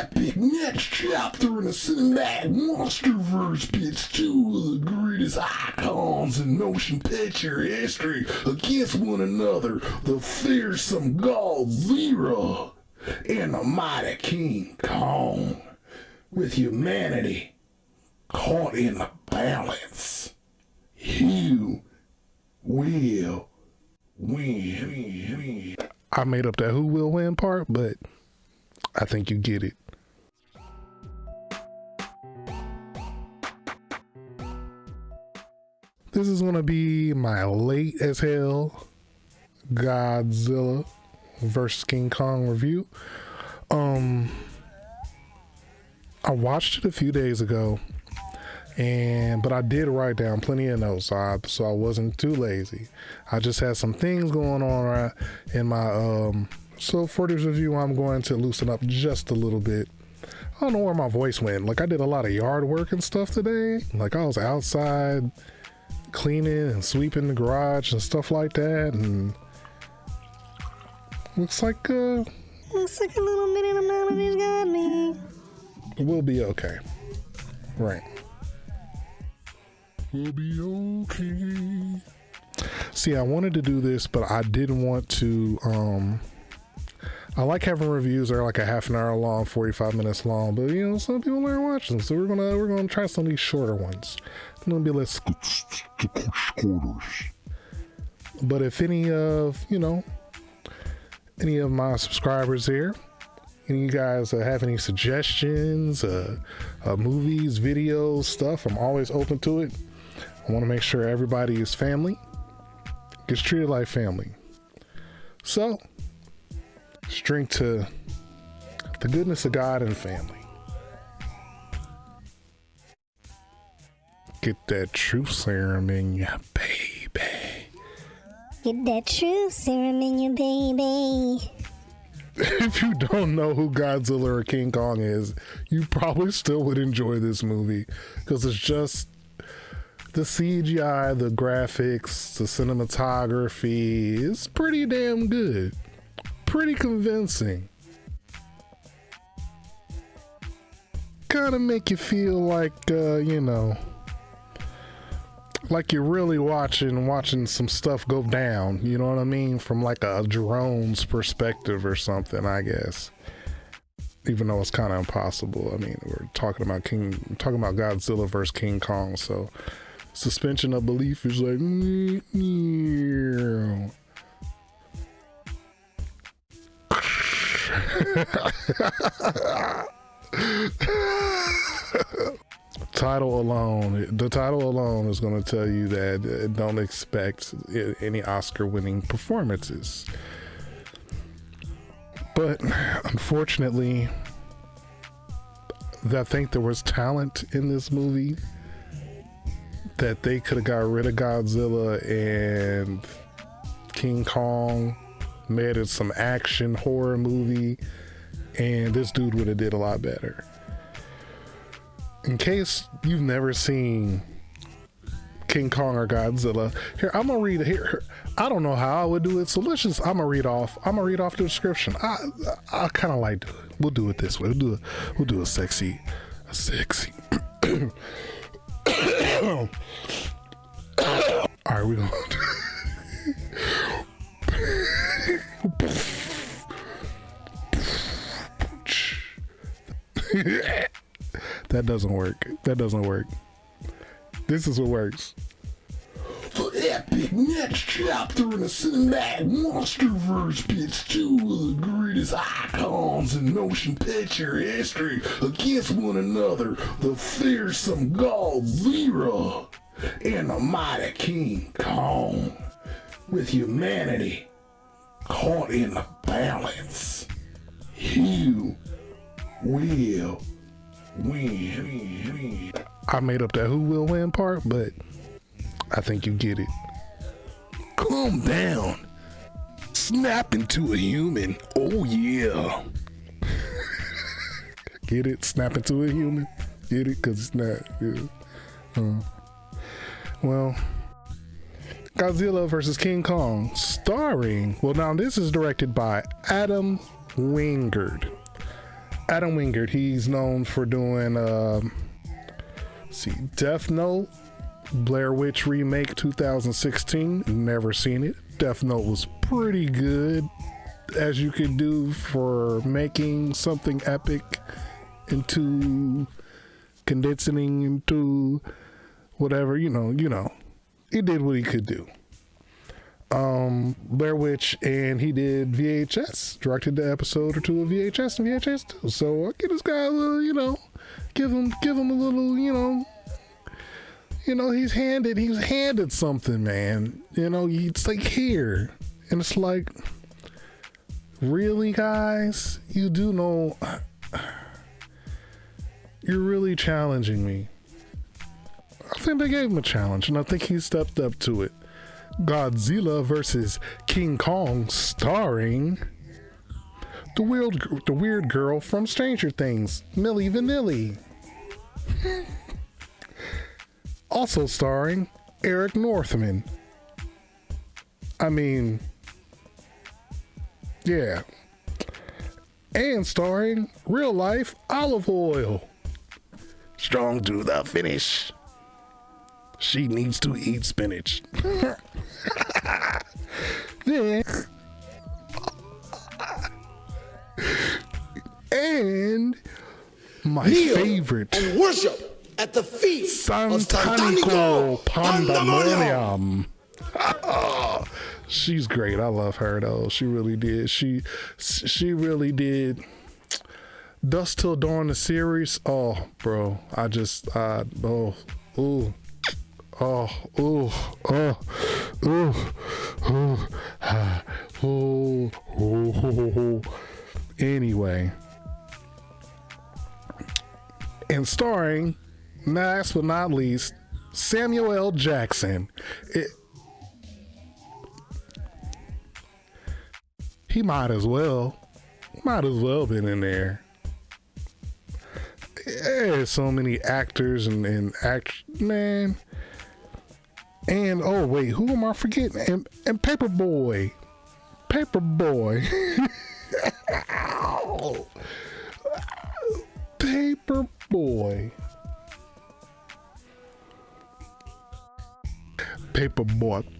epic next chapter in the cinematic monsterverse pits two of the greatest icons in motion picture history against one another, the fearsome Godzilla and the mighty King Kong, with humanity caught in the balance. You will win. I made up that who will win part, but I think you get it. This is going to be my late as hell Godzilla versus King Kong review. I watched it a few days ago, but I did write down plenty of notes, so I wasn't too lazy. I just had some things going on in my so for this review I'm going to loosen up just a little bit. I don't know where my voice went. Like, I did a lot of yard work and stuff today. Like, I was outside cleaning and sweeping the garage and stuff like that, and looks like a little minute amount of it got me. We'll be okay. Right. We'll be okay. See, I wanted to do this, but I didn't want to, I like having reviews that are like a half an hour long, 45 minutes long, but you know, some people aren't watching, so we're gonna try some of these shorter ones. It's gonna be less quarters. But if any of my subscribers here, any of you guys have any suggestions, movies, videos, stuff, I'm always open to it. I want to make sure everybody is family, gets treated like family. So, let's drink to the goodness of God and family. Get that truth serum in ya, baby. Get that truth serum in you, baby. If you don't know who Godzilla or King Kong is, you probably still would enjoy this movie because it's just the CGI, the graphics, the cinematography is pretty damn good. Pretty convincing. Kind of make you feel like, like you're really watching some stuff go down, you know what I mean? From like a drone's perspective or something, I guess. Even though it's kind of impossible. I mean, we're talking about Godzilla versus King Kong, so suspension of belief is like the title alone is going to tell you that don't expect any Oscar-winning performances. But unfortunately, I think there was talent in this movie that they could have got rid of Godzilla and King Kong, made it some action horror movie, and this dude would have did a lot better. In case you've never seen King Kong or Godzilla, here I'm gonna read here. I don't know how I would do it, so I'm gonna read off the description. I kind of like doing it. We'll do it this way. We'll do a sexy. All right, we're gonna That doesn't work. This is what works. The epic next chapter in the cinematic monsterverse pits two of the greatest icons in motion picture history against one another, the fearsome Godzilla and the mighty King Kong, with humanity caught in the balance. You will win. I made up that who will win part, but I think you get it. Calm down. Snap into a human. Oh yeah. Get it? Snap into a human? Get it? Because it's not. Yeah. Well, Godzilla versus King Kong, starring, well, now this is directed by Adam Wingard. Adam Wingard. He's known for doing Death Note, Blair Witch remake 2016. Never seen it. Death Note was pretty good, as you could do for making something epic into condensing into whatever, you know. He did what he could do. Blair Witch, and he did VHS, directed the episode or two of VHS and VHS too. So I'll give this guy a little, give him a little, he's handed something, man. It's like here. And it's like, really, guys? You do know you're really challenging me. I think they gave him a challenge, and I think he stepped up to it. Godzilla versus King Kong, starring the weird girl from Stranger Things, Milli Vanilli. Also starring Eric Northman. I mean, yeah. And starring real life Olive Oil. Strong to the finish. She needs to eat spinach. Then, and my favorite, and worship at the feet Santanico Pandemonium. She's great. I love her though. She really did. She really did. Dusk Till Dawn, the series. Oh, bro. Anyway, and starring, last but not least, Samuel L. Jackson. He might as well been in there. There's so many actors and man. And oh wait, who am I forgetting? And Paperboy. Paperboy.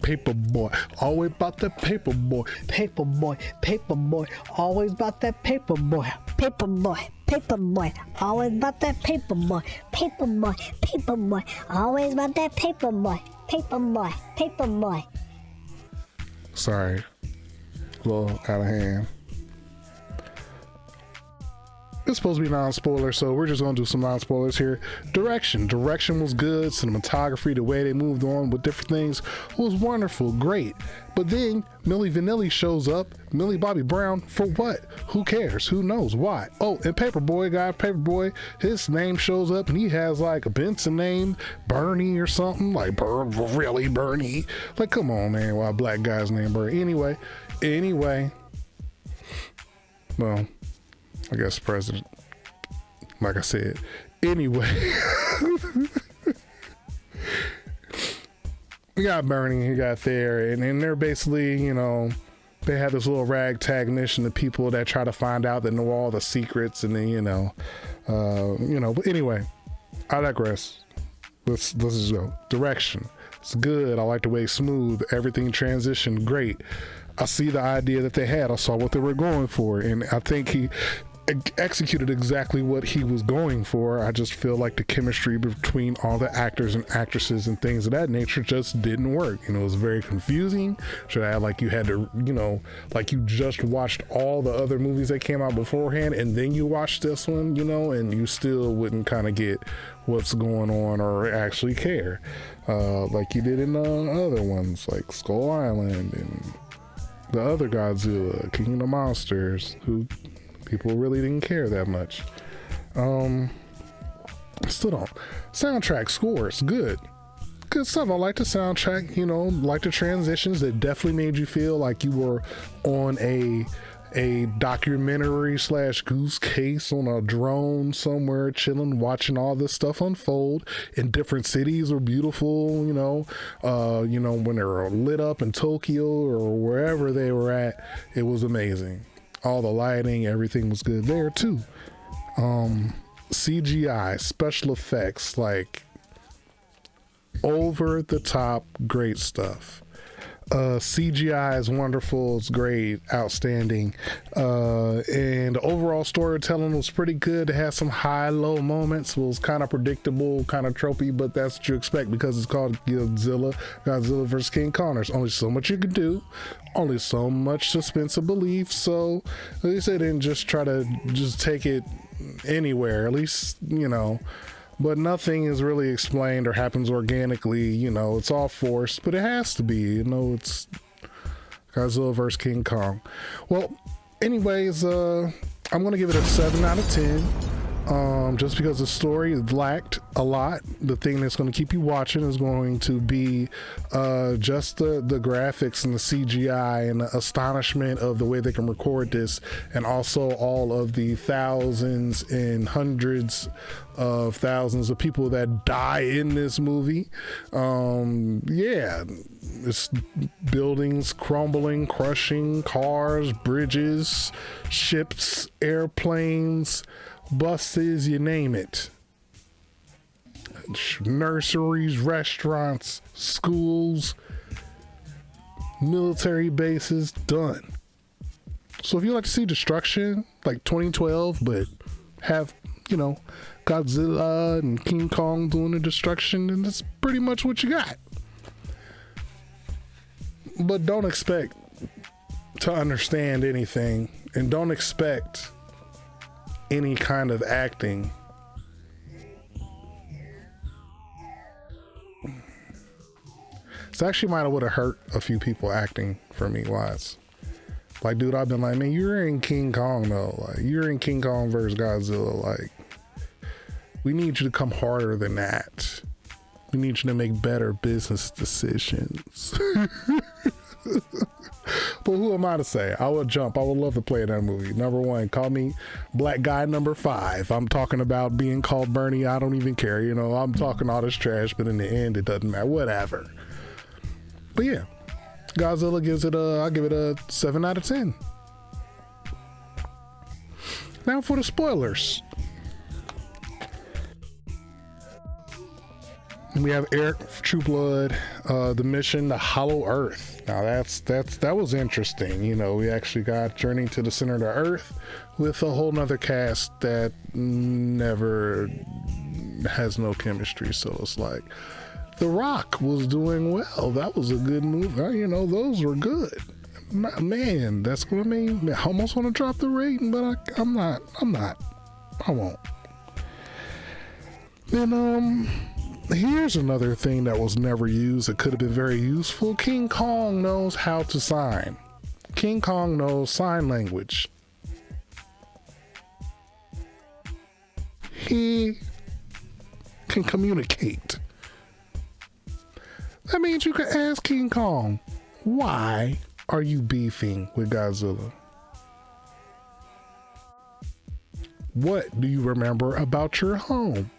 Paperboy, always about that paperboy. Paperboy, always about that paperboy. Paperboy, always about that paperboy. Paperboy, always about that paperboy. Paperboy. Sorry, a little out of hand. It's supposed to be non-spoiler, so we're just gonna do some non-spoilers here. Direction was good. Cinematography, the way they moved on with different things was wonderful, great. But then Milli Vanilli shows up, Millie Bobby Brown, for what? Who cares? Who knows? Why? Oh, and Paperboy, his name shows up and he has like a Benson name, Bernie or something, like really Bernie? Like, come on, man, why a black guy's name Bernie? Anyway, well, I guess president, like I said. Anyway, we got Bernie, he got there, and they're basically, they have this little ragtag mission of people that try to find out, that know all the secrets, and then, but anyway, I digress. Let's just go. Direction. It's good. I like the way it's smooth. Everything transitioned great. I see the idea that they had. I saw what they were going for, and I think he executed exactly what he was going for. I just feel like the chemistry between all the actors and actresses and things of that nature just didn't work. It was very confusing. Should I like you had to, like you just watched all the other movies that came out beforehand and then you watched this one, and you still wouldn't kind of get what's going on or actually care, like you did in the other ones like Skull Island and the other Godzilla, King of the Monsters, who people really didn't care that much. Still don't. Soundtrack, scores, good stuff. I like the soundtrack, like the transitions that definitely made you feel like you were on a documentary / goose case on a drone somewhere, chilling, watching all this stuff unfold in different cities or beautiful, when they were lit up in Tokyo or wherever they were at. It was amazing. All the lighting, everything was good there too. CGI, special effects, like over the top great stuff. CGI is wonderful, it's great, outstanding, and overall storytelling was pretty good. It had some high-low moments, was kind of predictable, kind of tropey, but that's what you expect because it's called Godzilla versus King Kong. There's only so much you can do, only so much suspense of belief, so at least they didn't just try to just take it anywhere, at least, you know. But nothing is really explained or happens organically, you know, it's all forced, but it has to be, you know, it's Godzilla vs. King Kong. Well, anyways, I'm going to give it a 7 out of 10. Just because the story lacked a lot. The thing that's going to keep you watching is going to be just the graphics and the CGI and the astonishment of the way they can record this, and also all of the thousands and hundreds of thousands of people that die in this movie. Yeah, it's buildings crumbling, crushing, cars, bridges, ships, airplanes, buses, you name it. Nurseries, restaurants, schools, military bases, done. So if you like to see destruction like 2012, but have, you know, Godzilla and King Kong doing the destruction, then that's pretty much what you got. But don't expect to understand anything, and don't expect any kind of acting. It's actually might have would have hurt a few people acting for me wise. Like, dude, I've been like, man, you're in King Kong though. Like, you're in King Kong versus Godzilla. Like, we need you to come harder than that. We need you to make better business decisions. But who am I to say? I would jump. I would love to play in that movie. Number one, call me black guy number 5. I'm talking about being called Bernie. I don't even care. You know, I'm talking all this trash, but in the end, it doesn't matter. Whatever. But yeah, Godzilla gives it I'll give it a 7 out of 10. Now for the spoilers. We have Eric True Blood, the mission, the Hollow Earth. Now that was interesting. You know, we actually got Journey to the Center of the Earth with a whole nother cast that never has no chemistry. So it's like, The Rock was doing well. That was a good movie. You know, those were good. Man, that's what I mean. I almost want to drop the rating, but I'm not. I won't. And here's another thing that was never used. It could have been very useful. King Kong knows how to sign. King Kong knows sign language. He can communicate. That means you can ask King Kong, why are you beefing with Godzilla? What do you remember about your home?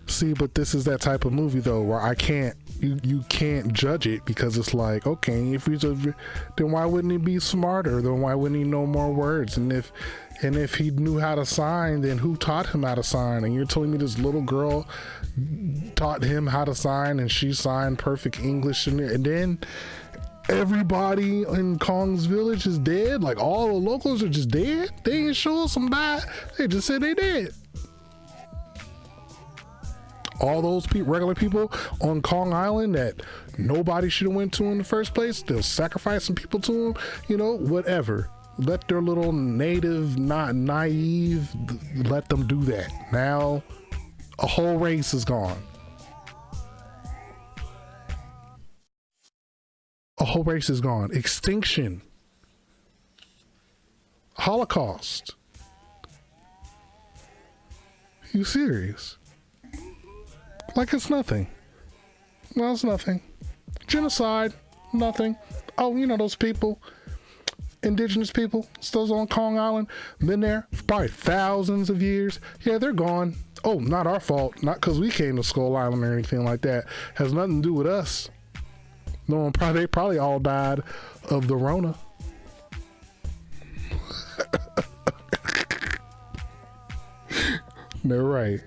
See, but this is that type of movie though, where I can't, you can't judge it, because it's like, okay, then why wouldn't he be smarter? Then why wouldn't he know more words? And if he knew how to sign, then who taught him how to sign? And you're telling me this little girl taught him how to sign, and she signed perfect English, and then everybody in Kong's village is dead? Like, all the locals are just dead? They didn't show us some die. They just said they dead. All those regular people on Kong Island that nobody should have went to in the first place, they're sacrificing people to them, you know, whatever. Let their little native, not naive, let them do that. Now a whole race is gone. A whole race is gone. Extinction. Holocaust. You serious? Like it's nothing. Well, it's nothing. Genocide, nothing. Oh, you know those people, indigenous people, still on Kong Island, been there for probably thousands of years. Yeah, they're gone. Oh, not our fault. Not because we came to Skull Island or anything like that. Has nothing to do with us. No, they probably all died of the Rona. They're right.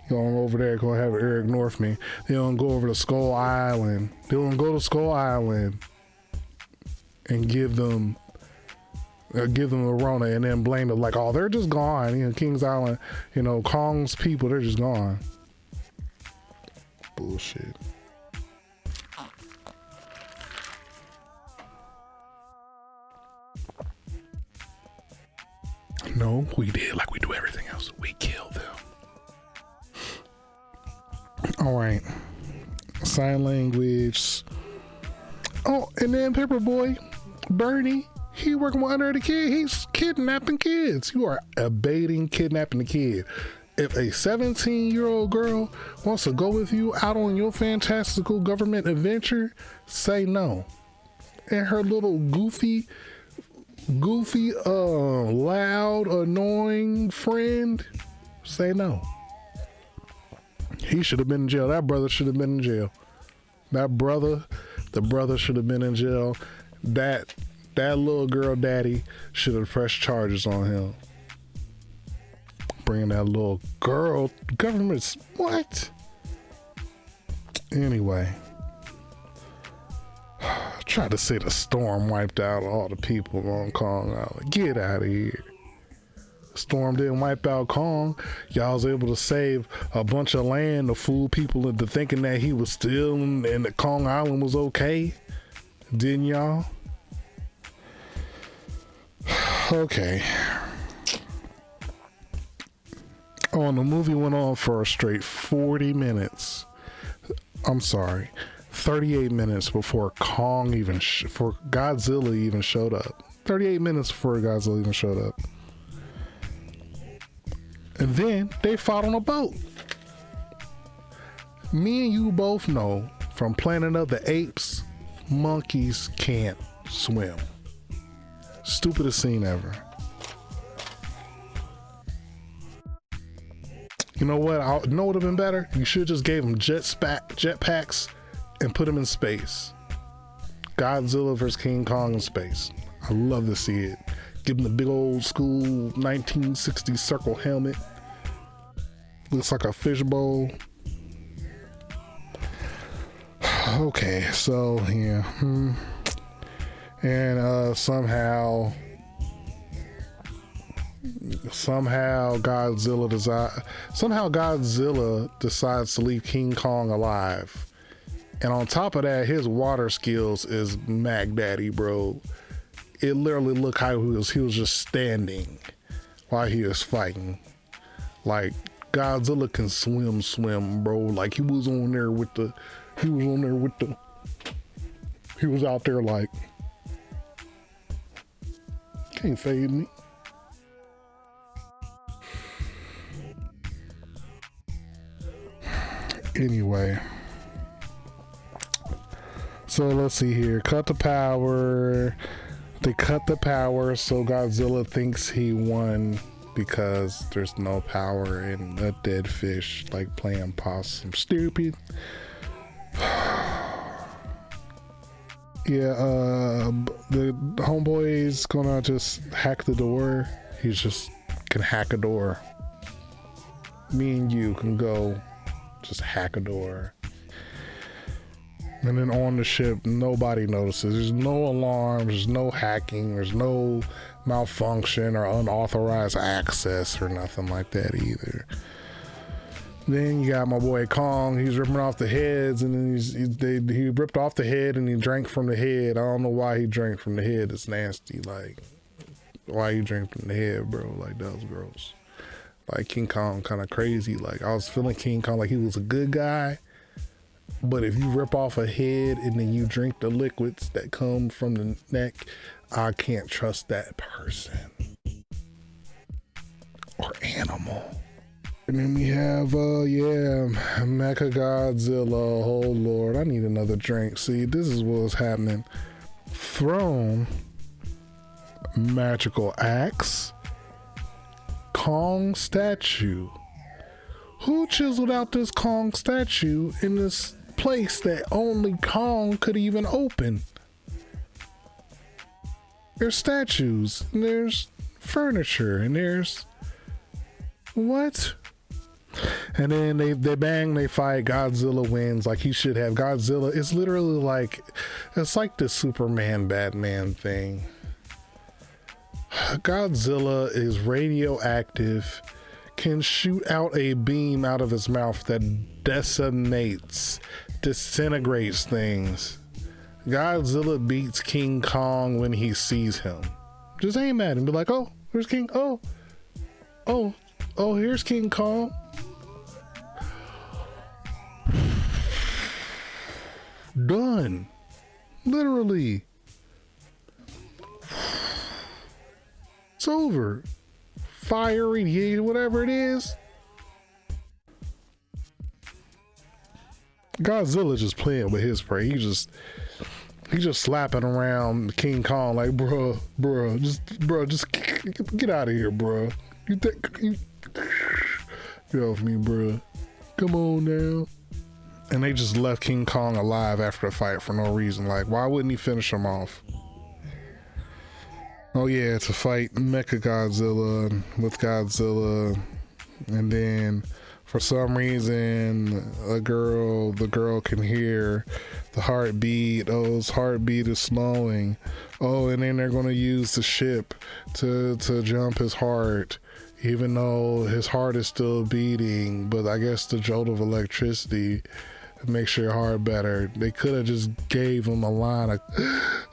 Going over there, gonna have Eric North me. They don't go over to Skull Island. They don't go to Skull Island and give them the Rona and then blame them like, oh, they're just gone. You know, Kings Island, you know, Kong's people, they're just gone. Bullshit. No, we did like we do everything else. We killed them. All right. Sign language. Oh, and then Paperboy, Bernie, he working with under the kid. He's kidnapping kids. You are abating kidnapping the kid. If a 17-year-old girl wants to go with you out on your fantastical government adventure, say no. And her little goofy, loud, annoying friend, say no. He should have been in jail. That brother should have been in jail. The brother should have been in jail. That little girl daddy should have pressed charges on him. Bringing that little girl, government's what? Anyway. Tried to say the storm wiped out all the people on Kong Island. Get out of here. Storm didn't wipe out Kong. Y'all was able to save a bunch of land to fool people into thinking that he was still and that Kong Island was okay. Didn't y'all? Okay. Oh, and the movie went on for a straight 40 minutes. I'm sorry. 38 minutes before for Godzilla even showed up. 38 minutes before Godzilla even showed up. And then they fought on a boat. Me and you both know from Planet of the Apes, monkeys can't swim. Stupidest scene ever. You know what? I know what would have been better? You should have just gave them jetpacks and put them in space. Godzilla versus King Kong in space. I love to see it. Give him the big old school 1960s circle helmet. Looks like a fishbowl. Okay, so yeah. And somehow Godzilla decides to leave King Kong alive. And on top of that, his water skills is Mac Daddy, bro. It literally looked how he was just standing while he was fighting. Like Godzilla can swim, bro. Like he was out there like, can't fade me. Anyway. So let's see here. Cut the power. They cut the power so Godzilla thinks he won because there's no power in a dead fish, like playing possum. Stupid. Yeah, the homeboy's gonna just hack the door. He just can hack a door. Me and you can go just hack a door. And then on the ship, nobody notices. There's no alarms, there's no hacking, there's no malfunction or unauthorized access or nothing like that either. Then you got my boy Kong. He's ripping off the heads, and then he ripped off the head and he drank from the head. I don't know why he drank from the head. It's nasty. Like, why you drink from the head, bro? Like, that was gross. Like, King Kong kind of crazy. Like, I was feeling King Kong like he was a good guy. But if you rip off a head and then you drink the liquids that come from the neck, I can't trust that person or animal. And then we have, Mecha Godzilla. Oh Lord, I need another drink. See, this is what's happening. Throne, magical axe, Kong statue. Who chiseled out this Kong statue in this place that only Kong could even open. There's statues, and there's furniture, and there's what? And then they bang, they fight. Godzilla wins. Like he should have. Godzilla is literally like, it's like the Superman Batman thing. Godzilla is radioactive, can shoot out a beam out of his mouth that disintegrates things. Godzilla beats King Kong when he sees him. Just aim at him, be like, oh, here's King, oh, here's King Kong. Done. Literally. It's over. Fire, radiation, whatever it is. Godzilla just playing with his prey. He just slapping around King Kong like, bro, just get out of here, bro. Get off me, bro. Come on now. And they just left King Kong alive after the fight for no reason. Like, why wouldn't he finish him off? Oh yeah, to fight Mecha Godzilla with Godzilla, and then for some reason the girl can hear the heartbeat. Oh, his heartbeat is slowing. Oh, and then they're gonna use the ship to jump his heart, even though his heart is still beating. But I guess the jolt of electricity makes your heart better. They could have just gave him a line of,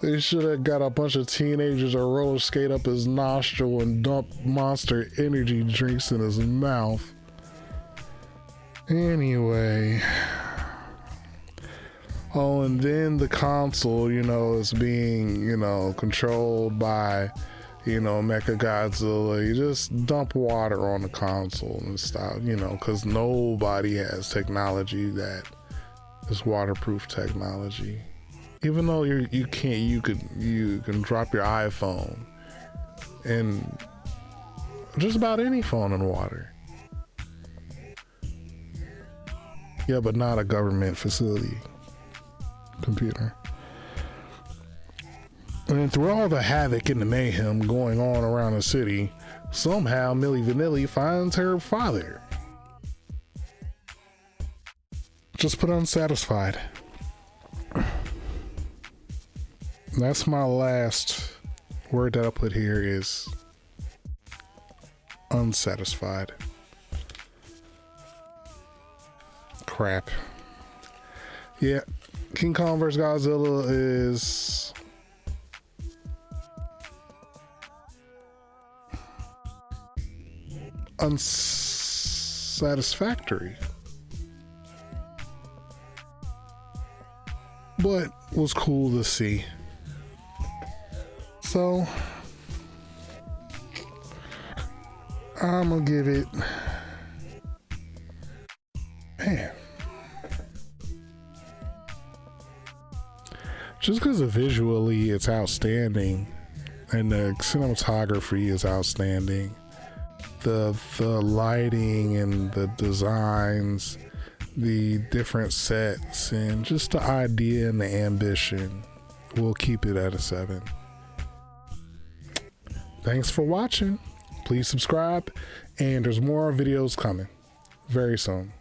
they should have got a bunch of teenagers to roller skate up his nostril and dump Monster energy drinks in his mouth. Anyway. Oh, and then the console, is being, controlled by, Mecha Godzilla. You just dump water on the console and stuff, because nobody has technology that is waterproof technology. Even though you can drop your iPhone and just about any phone in water. Yeah, but not a government facility computer. And through all the havoc and the mayhem going on around the city, somehow Milli Vanilli finds her father. Just put unsatisfied. That's my last word that I put here is unsatisfied. Crap. Yeah, King Kong vs. Godzilla is unsatisfactory, but was cool to see. So I'm gonna give it, man, just because visually it's outstanding and the cinematography is outstanding, the lighting and the designs, the different sets, and just the idea and the ambition, we'll keep it at a 7. Thanks for watching. Please subscribe, and there's more videos coming very soon.